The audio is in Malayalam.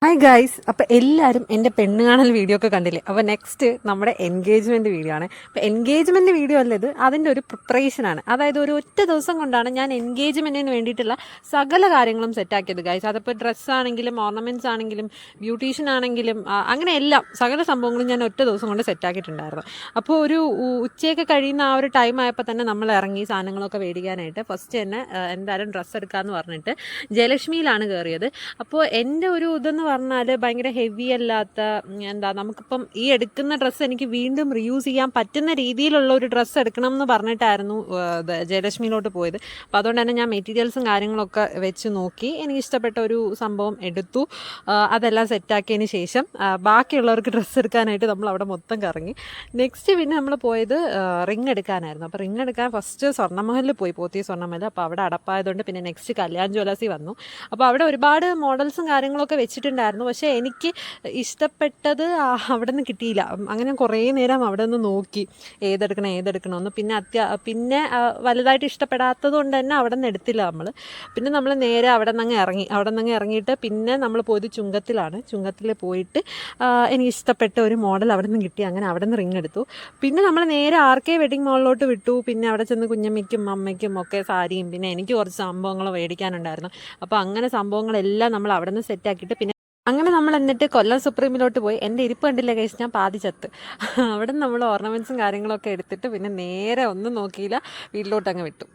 ഹായ് ഗൈസ്, അപ്പോൾ എല്ലാവരും എൻ്റെ പെണ്ണ് കാണൽ വീഡിയോ ഒക്കെ കണ്ടില്ലേ? അപ്പോൾ നെക്സ്റ്റ് നമ്മുടെ എൻഗേജ്മെൻറ്റ് വീഡിയോ ആണ്. അപ്പോൾ എൻഗേജ്മെൻറ്റ് വീഡിയോ അല്ല ഇത്, അതിൻ്റെ ഒരു പ്രിപ്പറേഷനാണ്. അതായത് ഒരു ഒറ്റ ദിവസം കൊണ്ടാണ് ഞാൻ എൻഗേജ്മെൻറ്റിന് വേണ്ടിയിട്ടുള്ള സകല കാര്യങ്ങളും സെറ്റാക്കിയത് ഗൈസ്. അതിപ്പോൾ ഡ്രസ്സാണെങ്കിലും ഓർണമെൻറ്റ്സ് ആണെങ്കിലും ബ്യൂട്ടീഷ്യൻ ആണെങ്കിലും അങ്ങനെ എല്ലാം സകല സംഭവങ്ങളും ഞാൻ ഒറ്റ ദിവസം കൊണ്ട് സെറ്റാക്കിയിട്ടുണ്ടായിരുന്നു. അപ്പോൾ ഒരു ഉച്ചയൊക്കെ കഴിയുന്ന ആ ഒരു ടൈം ആയപ്പോൾ തന്നെ നമ്മൾ ഇറങ്ങി സാധനങ്ങളൊക്കെ മേടിക്കാനായിട്ട്. ഫസ്റ്റ് തന്നെ എന്തായാലും ഡ്രസ്സ് എടുക്കാമെന്ന് പറഞ്ഞിട്ട് ജയലക്ഷ്മിയിലാണ് കയറിയത്. അപ്പോൾ എൻ്റെ ഒരു ഇതെന്ന് പറഞ്ഞാൽ ഭയങ്കര ഹെവി അല്ലാത്ത, നമുക്കിപ്പം ഈ എടുക്കുന്ന ഡ്രസ്സ് എനിക്ക് വീണ്ടും റീയൂസ് ചെയ്യാൻ പറ്റുന്ന രീതിയിലുള്ള ഒരു ഡ്രസ്സ് എടുക്കണം എന്ന് പറഞ്ഞിട്ടായിരുന്നു ജയലക്ഷ്മിയിലോട്ട് പോയത്. അപ്പോൾ അതുകൊണ്ട് തന്നെ ഞാൻ മെറ്റീരിയൽസും കാര്യങ്ങളൊക്കെ വെച്ച് നോക്കി എനിക്ക് ഇഷ്ടപ്പെട്ട ഒരു സംഭവം എടുത്തു. അതെല്ലാം സെറ്റാക്കിയതിന് ശേഷം ബാക്കിയുള്ളവർക്ക് ഡ്രസ്സ് എടുക്കാനായിട്ട് നമ്മൾ അവിടെ മൊത്തം കറങ്ങി. നെക്സ്റ്റ് പിന്നെ നമ്മൾ പോയത് റിങ് എടുക്കാനായിരുന്നു. അപ്പോൾ റിങ് എടുക്കാൻ ഫസ്റ്റ് സ്വർണ്ണമഹലിൽ പോയി, പോത്തിയ സ്വർണ്ണമഹൽ. അപ്പോൾ അവിടെ അടപ്പായതുകൊണ്ട് പിന്നെ നെക്സ്റ്റ് കല്യാൺ ജ്വല്ലേഴ്സിൽ വന്നു. അപ്പോൾ അവിടെ ഒരുപാട് മോഡൽസും കാര്യങ്ങളൊക്കെ വെച്ചിട്ടുണ്ടായിരുന്നു. പക്ഷേ എനിക്ക് ഇഷ്ടപ്പെട്ടത് അവിടെ നിന്ന് കിട്ടിയില്ല. അങ്ങനെ കുറേ നേരം അവിടെ നിന്ന് നോക്കി ഏതെടുക്കണമെന്ന്. പിന്നെ വലുതായിട്ട് ഇഷ്ടപ്പെടാത്തത് കൊണ്ട് തന്നെ അവിടെ നിന്ന് എടുത്തില്ല നമ്മൾ. പിന്നെ നമ്മൾ നേരെ അവിടെ നിന്ന് ഇറങ്ങിയിട്ട് പിന്നെ നമ്മൾ പോയത് ചുങ്കത്തിൽ പോയിട്ട് എനിക്ക് ഇഷ്ടപ്പെട്ട ഒരു മോഡൽ അവിടെ നിന്ന് കിട്ടി. അങ്ങനെ അവിടെ നിന്ന് റിങ് എടുത്തു. പിന്നെ നമ്മൾ നേരെ ആർക്കെ വെഡിങ് മോളിലോട്ട് വിട്ടു. പിന്നെ അവിടെ ചെന്ന് കുഞ്ഞമ്മയ്ക്കും അമ്മയ്ക്കും ഒക്കെ സാരിയും പിന്നെ എനിക്ക് കുറച്ച് സംഭവങ്ങൾ മേടിക്കാനുണ്ടായിരുന്നു. അപ്പോൾ അങ്ങനെ സംഭവങ്ങളെല്ലാം നമ്മൾ അവിടെ നിന്ന് സെറ്റാക്കിയിട്ട് പിന്നെ അങ്ങനെ നമ്മൾ എന്നിട്ട് കൊല്ലം സുപ്രീമിലോട്ട് പോയി. എൻ്റെ ഇരിപ്പ് കണ്ടില്ല കഴിച്ച് ഞാൻ പാതി ചത്ത്. അവിടെ നമ്മൾ ഓർണമെൻറ്റ്സും കാര്യങ്ങളൊക്കെ എടുത്തിട്ട് പിന്നെ നേരെ ഒന്നും നോക്കിയില്ല, വീട്ടിലോട്ട് അങ്ങ് വിട്ടു.